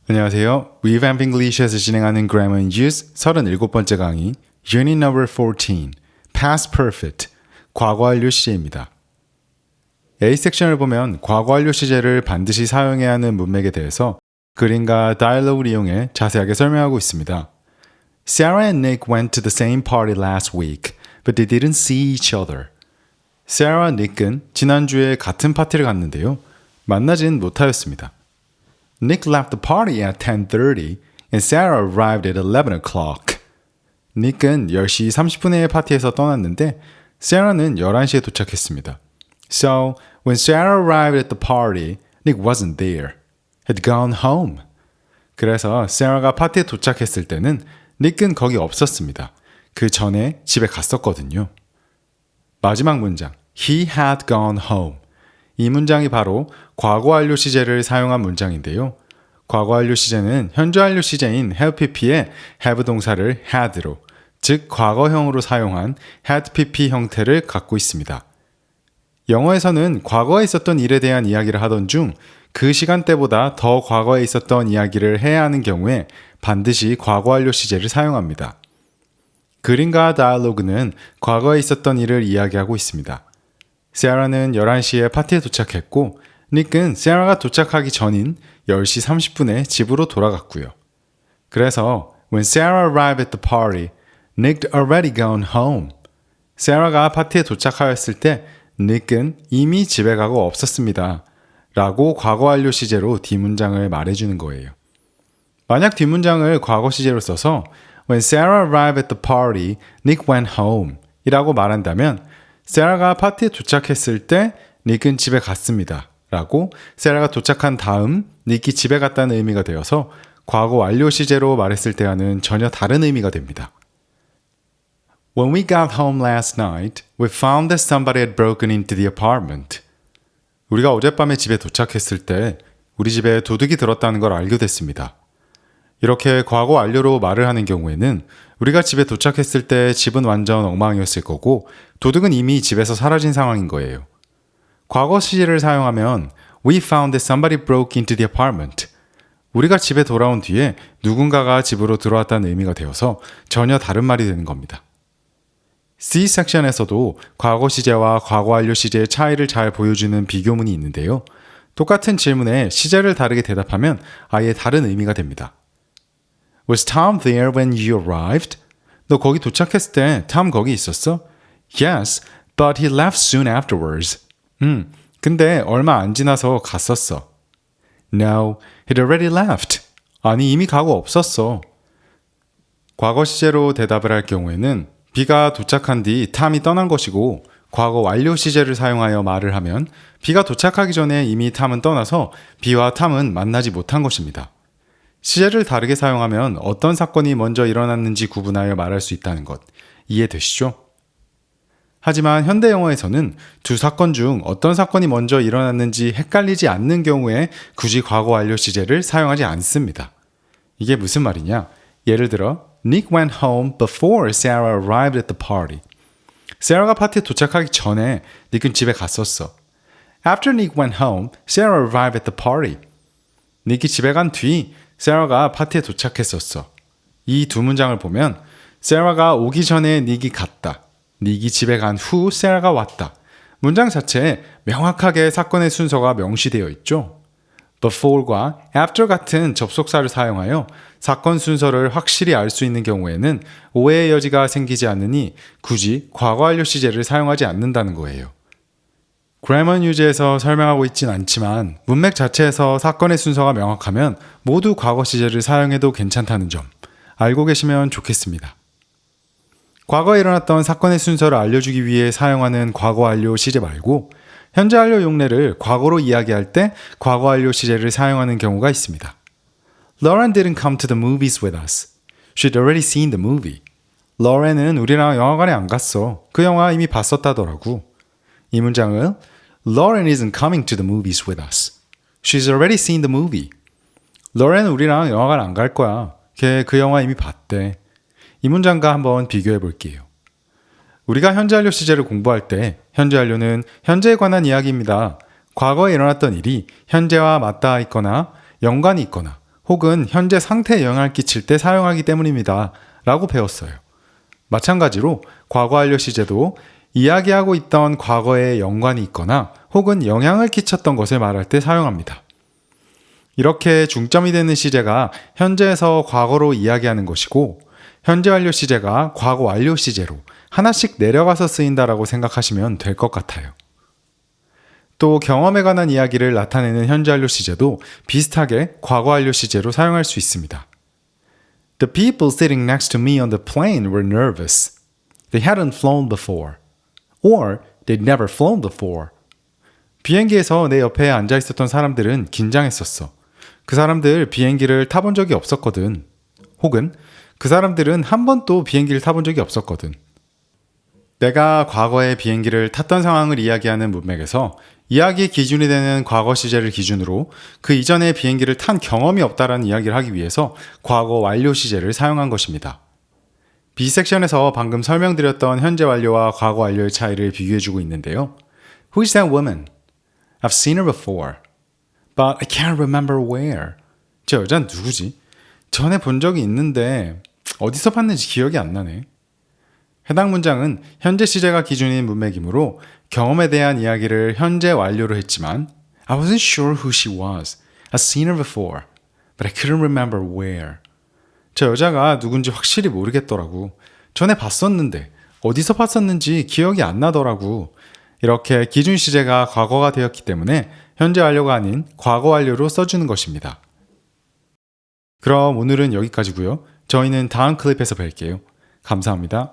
안녕하세요. Revamp English에서 진행하는 Grammar and Use 37번째 강의 Unit Number 14 Past Perfect 과거 완료 시제입니다. A 섹션을 보면 과거 완료 시제를 반드시 사용해야 하는 문맥에 대해서 그림과 다이얼로그를 이용해 자세하게 설명하고 있습니다. Sarah and Nick went to the same party last week, but they didn't see each other. Sarah와 Nick은 지난주에 같은 파티를 갔는데요. 만나진 못하였습니다. Nick left the party at 10:30 and Sarah arrived at 11 o'clock. Nick은 10시 30분에 파티에서 떠났는데 Sarah는 11시에 도착했습니다. So, when Sarah arrived at the party, Nick wasn't there. Had gone home. 그래서 Sarah가 파티에 도착했을 때는 Nick은 거기 없었습니다. 그 전에 집에 갔었거든요. 마지막 문장, He had gone home. 이 문장이 바로 과거 완료 시제를 사용한 문장인데요. 과거 완료 시제는 현재 완료 시제인 have pp의 have 동사를 had로, 즉 과거형으로 사용한 had pp 형태를 갖고 있습니다. 영어에서는 과거에 있었던 일에 대한 이야기를 하던 중 그 시간대보다 더 과거에 있었던 이야기를 해야 하는 경우에 반드시 과거 완료 시제를 사용합니다. 그림과 다이얼로그는 과거에 있었던 일을 이야기하고 있습니다. 세라는 11시에 파티에 도착했고 닉은 세라가 도착하기 전인 10시 30분에 집으로 돌아갔고요. 그래서 When Sarah arrived at the party, Nick had already gone home. 세라가 파티에 도착하였을 때 닉은 이미 집에 가고 없었습니다. 라고 과거 완료 시제로 뒷문장을 말해주는 거예요. 만약 뒷문장을 과거 시제로 써서 When Sarah arrived at the party, Nick went home 이라고 말한다면 세라가 파티에 도착했을 때 닉은 집에 갔습니다. 라고 세라가 도착한 다음 닉이 집에 갔다는 의미가 되어서 과거 완료 시제로 말했을 때와는 전혀 다른 의미가 됩니다. When we got home last night, we found that somebody had broken into the apartment. 우리가 어젯밤에 집에 도착했을 때 우리 집에 도둑이 들었다는 걸 알게 됐습니다. 이렇게 과거 완료로 말을 하는 경우에는 우리가 집에 도착했을 때 집은 완전 엉망이었을 거고 도둑은 이미 집에서 사라진 상황인 거예요. 과거 시제를 사용하면 We found that somebody broke into the apartment. 우리가 집에 돌아온 뒤에 누군가가 집으로 들어왔다는 의미가 되어서 전혀 다른 말이 되는 겁니다. C 섹션에서도 과거 시제와 과거 완료 시제의 차이를 잘 보여주는 비교문이 있는데요. 똑같은 질문에 시제를 다르게 대답하면 아예 다른 의미가 됩니다. Was Tom there when you arrived? 너 거기 도착했을 때 Tom 거기 있었어? Yes, but he left soon afterwards. 근데 얼마 안 지나서 갔었어. No, he'd already left. 아니, 이미 가고 없었어. 과거 시제로 대답을 할 경우에는 비가 도착한 뒤 탐이 떠난 것이고 과거 완료 시제를 사용하여 말을 하면 비가 도착하기 전에 이미 탐은 떠나서 비와 탐은 만나지 못한 것입니다. 시제를 다르게 사용하면 어떤 사건이 먼저 일어났는지 구분하여 말할 수 있다는 것 이해되시죠? 하지만 현대 영어에서는 두 사건 중 어떤 사건이 먼저 일어났는지 헷갈리지 않는 경우에 굳이 과거 완료 시제를 사용하지 않습니다. 이게 무슨 말이냐? 예를 들어 Nick went home before Sarah arrived at the party. 세라가 파티에 도착하기 전에 닉은 집에 갔었어. After Nick went home, Sarah arrived at the party. 닉이 집에 간 뒤 세라가 파티에 도착했었어. 이 두 문장을 보면 세라가 오기 전에 닉이 갔다. 닉이 집에 간 후 세라가 왔다. 문장 자체에 명확하게 사건의 순서가 명시되어 있죠. before과 after 같은 접속사를 사용하여 사건 순서를 확실히 알 수 있는 경우에는 오해의 여지가 생기지 않으니 굳이 과거 완료 시제를 사용하지 않는다는 거예요. Grammar and Use에서 설명하고 있진 않지만 문맥 자체에서 사건의 순서가 명확하면 모두 과거 시제를 사용해도 괜찮다는 점 알고 계시면 좋겠습니다. 과거에 일어났던 사건의 순서를 알려주기 위해 사용하는 과거 완료 시제 말고 현재 완료 용례를 과거로 이야기할 때 과거 완료 시제를 사용하는 경우가 있습니다. Lauren didn't come to the movies with us. She'd already seen the movie. Lauren은 우리랑 영화관에 안 갔어. 그 영화 이미 봤었다더라고. 이 문장은 Lauren isn't coming to the movies with us. She's already seen the movie. Lauren은 우리랑 영화관 안 갈 거야. 걔 그 영화 이미 봤대. 이 문장과 한번 비교해 볼게요. 우리가 현재 완료 시제를 공부할 때 현재 완료는 현재에 관한 이야기입니다. 과거에 일어났던 일이 현재와 맞닿아 있거나 연관이 있거나 혹은 현재 상태에 영향을 끼칠 때 사용하기 때문입니다. 라고 배웠어요. 마찬가지로 과거 완료 시제도 이야기하고 있던 과거에 연관이 있거나 혹은 영향을 끼쳤던 것을 말할 때 사용합니다. 이렇게 중점이 되는 시제가 현재에서 과거로 이야기하는 것이고 현재 완료 시제가 과거 완료 시제로 하나씩 내려가서 쓰인다라고 생각하시면 될 것 같아요. 또 경험에 관한 이야기를 나타내는 현재 완료 시제도 비슷하게 과거 완료 시제로 사용할 수 있습니다. The people sitting next to me on the plane were nervous. They hadn't flown before. Or they'd never flown before. 비행기에서 내 옆에 앉아 있었던 사람들은 긴장했었어. 그 사람들 비행기를 타본 적이 없었거든. 혹은 그 사람들은 한 번도 비행기를 타본 적이 없었거든. 내가 과거에 비행기를 탔던 상황을 이야기하는 문맥에서 이야기 기준이 되는 과거 시제를 기준으로 그 이전에 비행기를 탄 경험이 없다라는 이야기를 하기 위해서 과거 완료 시제를 사용한 것입니다. B 섹션에서 방금 설명드렸던 현재 완료와 과거 완료의 차이를 비교해주고 있는데요. Who is that woman? I've seen her before, but I can't remember where. 저 여자는 누구지? 전에 본 적이 있는데 어디서 봤는지 기억이 안 나네. 해당 문장은 현재 시제가 기준인 문맥이므로 경험에 대한 이야기를 현재 완료로 했지만 I wasn't sure who she was. I've seen her before, but I couldn't remember where. 저 여자가 누군지 확실히 모르겠더라고. 전에 봤었는데 어디서 봤었는지 기억이 안 나더라고. 이렇게 기준 시제가 과거가 되었기 때문에 현재 완료가 아닌 과거 완료로 써주는 것입니다. 그럼 오늘은 여기까지고요. 저희는 다음 클립에서 뵐게요. 감사합니다.